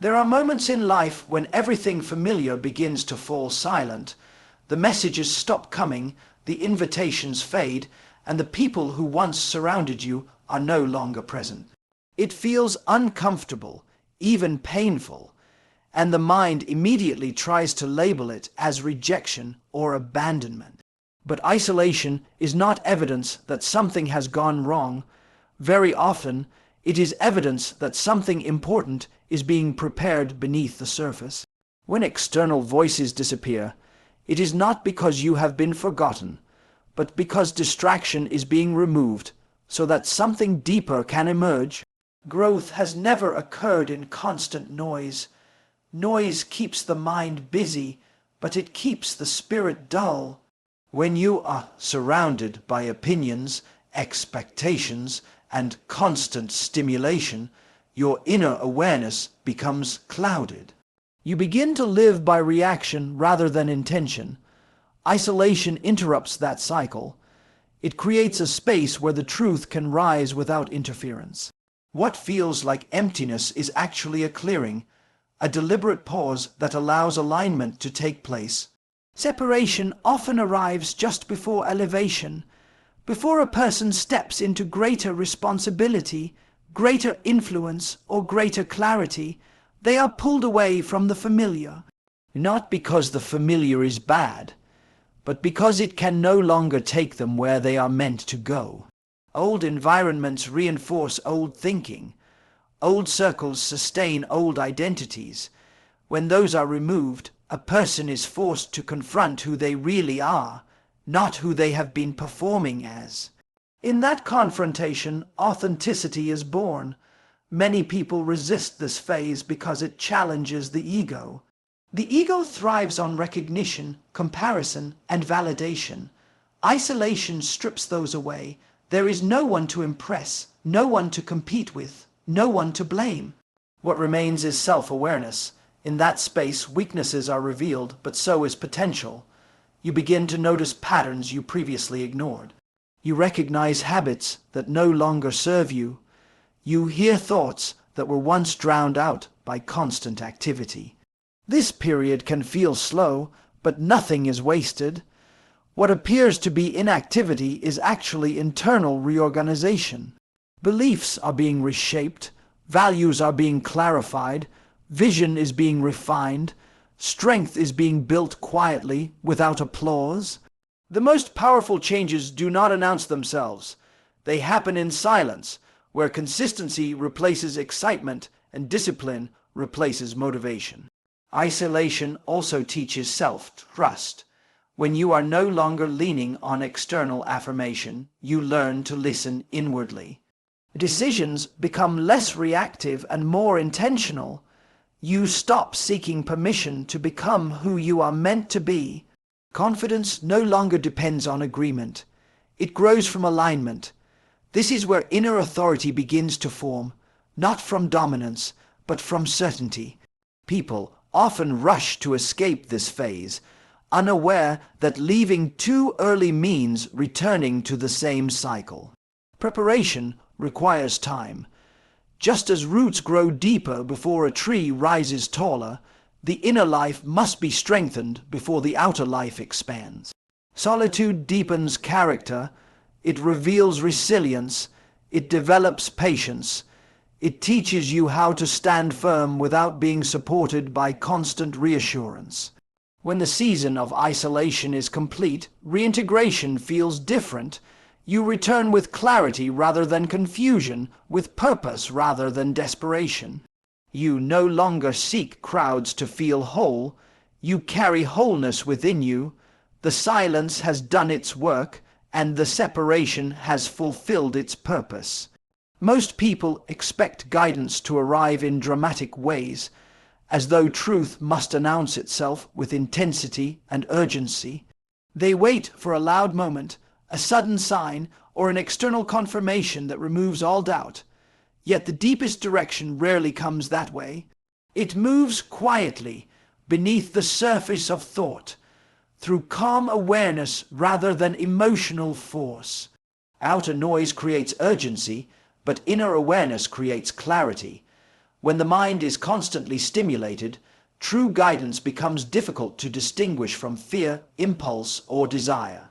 There are moments in life when everything familiar begins to fall silent. The messages stop coming, the invitations fade, and the people who once surrounded you are no longer present. It feels uncomfortable, even painful, and the mind immediately tries to label it as rejection or abandonment. But isolation is not evidence that something has gone wrong. Very often, it is evidence that something important is being prepared beneath the surface. When external voices disappear, it is not because you have been forgotten, but because distraction is being removed so that something deeper can emerge. Growth has never occurred in constant noise. Noise keeps the mind busy, but it keeps the spirit dull. When you are surrounded by opinions, expectations, and constant stimulation, your inner awareness becomes clouded. You begin to live by reaction rather than intention. Isolation interrupts that cycle. It creates a space where the truth can rise without interference. What feels like emptiness is actually a clearing, a deliberate pause that allows alignment to take place. Separation often arrives just before elevation, before a person steps into greater responsibility, greater influence, or greater clarity. They are pulled away from the familiar, not because the familiar is bad, but because it can no longer take them where they are meant to go. Old environments reinforce old thinking. Old circles sustain old identities. When those are removed, a person is forced to confront who they really are, not who they have been performing as. In that confrontation, authenticity is born. Many people resist this phase because it challenges the ego. The ego thrives on recognition, comparison, and validation. Isolation strips those away. There is no one to impress, no one to compete with, no one to blame. What remains is self-awareness. In that space, weaknesses are revealed, but so is potential. You begin to notice patterns you previously ignored. You recognize habits that no longer serve you. You hear thoughts that were once drowned out by constant activity. This period can feel slow, but nothing is wasted. What appears to be inactivity is actually internal reorganization. Beliefs are being reshaped, values are being clarified, vision is being refined, strength is being built quietly, without applause. The most powerful changes do not announce themselves. They happen in silence, where consistency replaces excitement and discipline replaces motivation. Isolation also teaches self-trust. When you are no longer leaning on external affirmation, you learn to listen inwardly. Decisions become less reactive and more intentional. You stop seeking permission to become who you are meant to be. Confidence no longer depends on agreement. It grows from alignment. This is where inner authority begins to form, not from dominance, but from certainty. People often rush to escape this phase, unaware that leaving too early means returning to the same cycle. Preparation requires time. Just as roots grow deeper before a tree rises taller, the inner life must be strengthened before the outer life expands. Solitude deepens character, it reveals resilience, it develops patience, it teaches you how to stand firm without being supported by constant reassurance. When the season of isolation is complete, reintegration feels different. You return with clarity rather than confusion, with purpose rather than desperation. You no longer seek crowds to feel whole. You carry wholeness within you. The silence has done its work, and the separation has fulfilled its purpose. Most people expect guidance to arrive in dramatic ways, as though truth must announce itself with intensity and urgency. They wait for a loud moment, a sudden sign, or an external confirmation that removes all doubt. Yet the deepest direction rarely comes that way. It moves quietly, beneath the surface of thought, through calm awareness rather than emotional force. Outer noise creates urgency, but inner awareness creates clarity. When the mind is constantly stimulated, true guidance becomes difficult to distinguish from fear, impulse, or desire.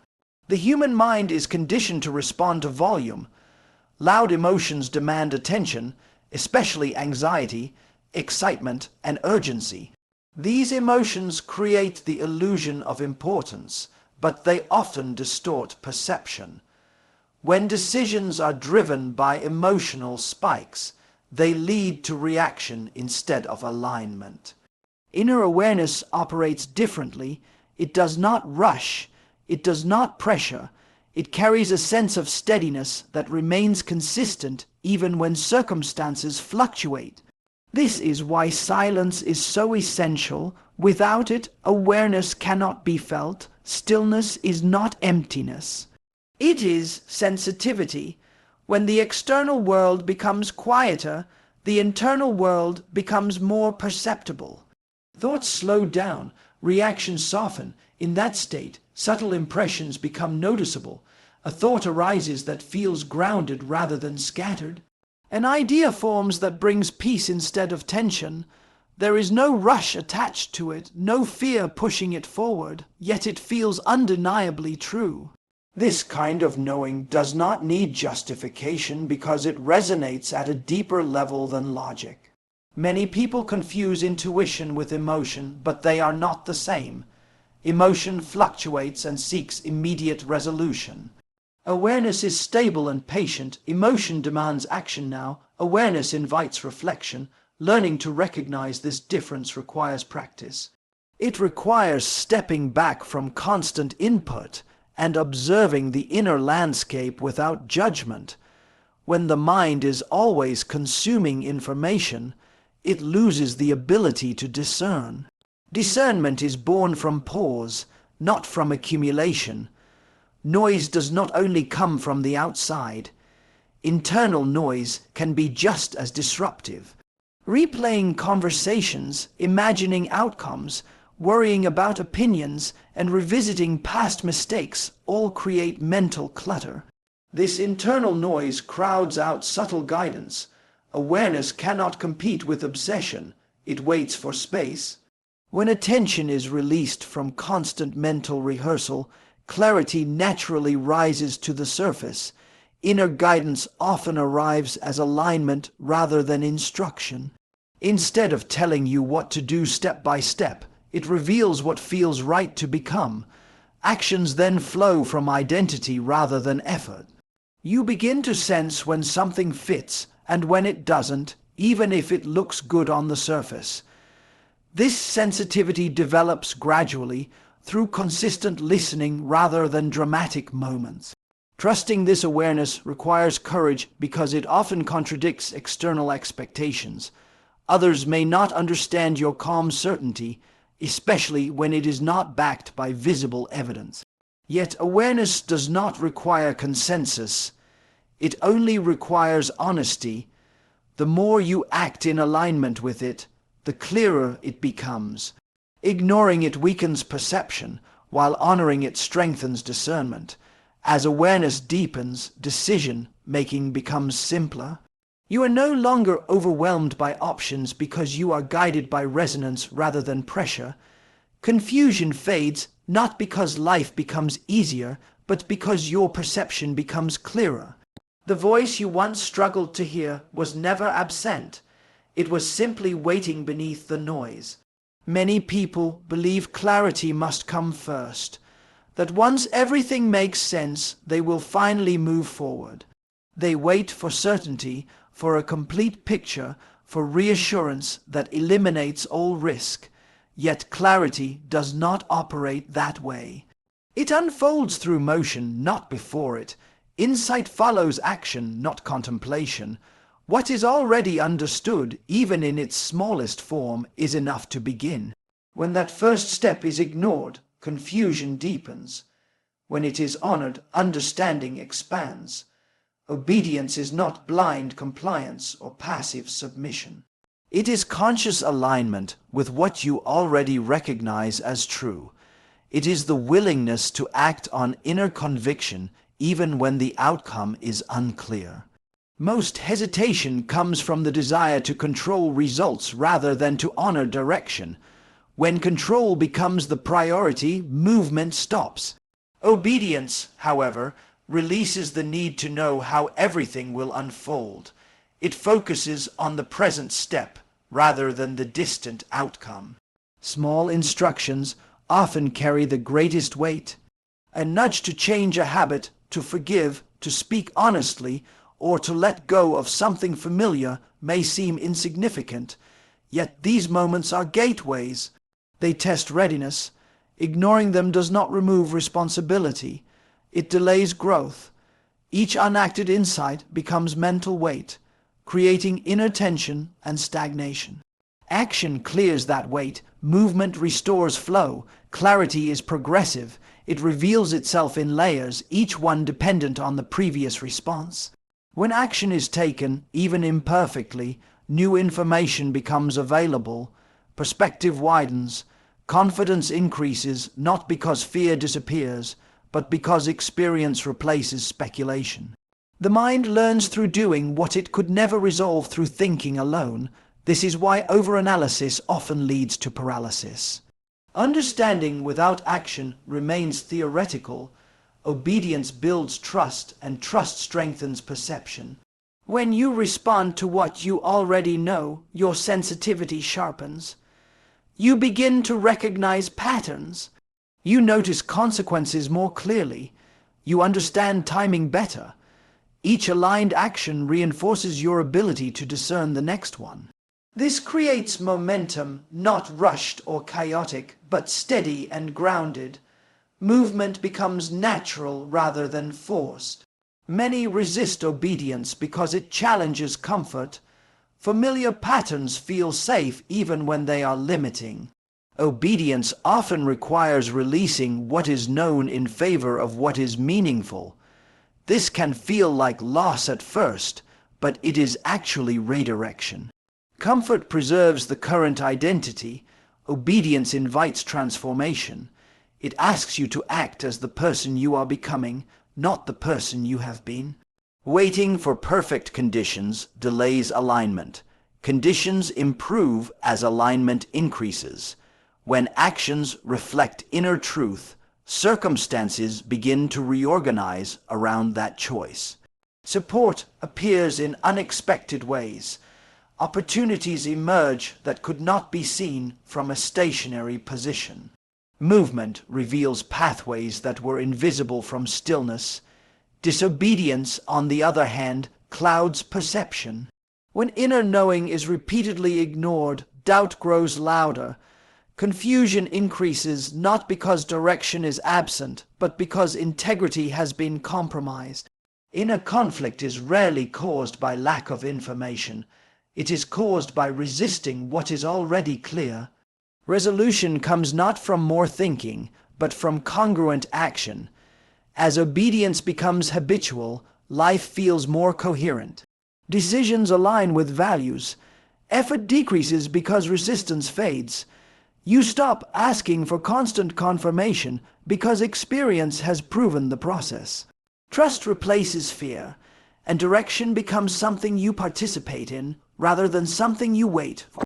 The human mind is conditioned to respond to volume. Loud emotions demand attention, especially anxiety, excitement, and urgency. These emotions create the illusion of importance, but they often distort perception. When decisions are driven by emotional spikes, they lead to reaction instead of alignment. Inner awareness operates differently. It does not rush. It does not pressure. It carries a sense of steadiness that remains consistent even when circumstances fluctuate. This is why silence is so essential. Without it, awareness cannot be felt. Stillness is not emptiness. It is sensitivity. When the external world becomes quieter, the internal world becomes more perceptible. Thoughts slow down, reactions soften. In that state, subtle impressions become noticeable. A thought arises that feels grounded rather than scattered. An idea forms that brings peace instead of tension. There is no rush attached to it, no fear pushing it forward, yet it feels undeniably true. This kind of knowing does not need justification because it resonates at a deeper level than logic. Many people confuse intuition with emotion, but they are not the same. Emotion fluctuates and seeks immediate resolution. Awareness is stable and patient. Emotion demands action now. Awareness invites reflection. Learning to recognize this difference requires practice. It requires stepping back from constant input and observing the inner landscape without judgment. When the mind is always consuming information, it loses the ability to discern. Discernment is born from pause, not from accumulation. Noise does not only come from the outside. Internal noise can be just as disruptive. Replaying conversations, imagining outcomes, worrying about opinions, and revisiting past mistakes all create mental clutter. This internal noise crowds out subtle guidance. Awareness cannot compete with obsession. It waits for space. When attention is released from constant mental rehearsal, clarity naturally rises to the surface. Inner guidance often arrives as alignment rather than instruction. Instead of telling you what to do step by step, it reveals what feels right to become. Actions then flow from identity rather than effort. You begin to sense when something fits and when it doesn't, even if it looks good on the surface. This sensitivity develops gradually through consistent listening rather than dramatic moments. Trusting this awareness requires courage because it often contradicts external expectations. Others may not understand your calm certainty, especially when it is not backed by visible evidence. Yet awareness does not require consensus. It only requires honesty. The more you act in alignment with it, the clearer it becomes. Ignoring it weakens perception, while honoring it strengthens discernment. As awareness deepens, decision-making becomes simpler. You are no longer overwhelmed by options because you are guided by resonance rather than pressure. Confusion fades not because life becomes easier, but because your perception becomes clearer. The voice you once struggled to hear was never absent. It was simply waiting beneath the noise. Many people believe clarity must come first, that once everything makes sense, they will finally move forward. They wait for certainty, for a complete picture, for reassurance that eliminates all risk. Yet clarity does not operate that way. It unfolds through motion, not before it. Insight follows action, not contemplation. What is already understood, even in its smallest form, is enough to begin. When that first step is ignored, confusion deepens. When it is honored, understanding expands. Obedience is not blind compliance or passive submission. It is conscious alignment with what you already recognize as true. It is the willingness to act on inner conviction even when the outcome is unclear. Most hesitation comes from the desire to control results rather than to honor direction. When control becomes the priority, movement stops. Obedience, however, releases the need to know how everything will unfold. It focuses on the present step rather than the distant outcome. Small instructions often carry the greatest weight. A nudge to change a habit, to forgive, to speak honestly, or to let go of something familiar may seem insignificant, yet these moments are gateways. They test readiness. Ignoring them does not remove responsibility. It delays growth. Each unacted insight becomes mental weight, creating inner tension and stagnation. Action clears that weight. Movement restores flow. Clarity is progressive. It reveals itself in layers, each one dependent on the previous response. When action is taken, even imperfectly, new information becomes available, perspective widens, confidence increases not because fear disappears, but because experience replaces speculation. The mind learns through doing what it could never resolve through thinking alone. This is why overanalysis often leads to paralysis. Understanding without action remains theoretical. Obedience builds trust, and trust strengthens perception. When you respond to what you already know, your sensitivity sharpens. You begin to recognize patterns. You notice consequences more clearly. You understand timing better. Each aligned action reinforces your ability to discern the next one. This creates momentum, not rushed or chaotic, but steady and grounded. Movement becomes natural rather than forced. Many resist obedience because it challenges comfort. Familiar patterns feel safe even when they are limiting. Obedience often requires releasing what is known in favor of what is meaningful. This can feel like loss at first, but it is actually redirection. Comfort preserves the current identity. Obedience invites transformation. It asks you to act as the person you are becoming, not the person you have been. Waiting for perfect conditions delays alignment. Conditions improve as alignment increases. When actions reflect inner truth, circumstances begin to reorganize around that choice. Support appears in unexpected ways. Opportunities emerge that could not be seen from a stationary position. Movement reveals pathways that were invisible from stillness. Disobedience, on the other hand, clouds perception. When inner knowing is repeatedly ignored, doubt grows louder. Confusion increases not because direction is absent, but because integrity has been compromised. Inner conflict is rarely caused by lack of information. It is caused by resisting what is already clear. Resolution comes not from more thinking, but from congruent action. As obedience becomes habitual, life feels more coherent. Decisions align with values. Effort decreases because resistance fades. You stop asking for constant confirmation because experience has proven the process. Trust replaces fear, and direction becomes something you participate in rather than something you wait for.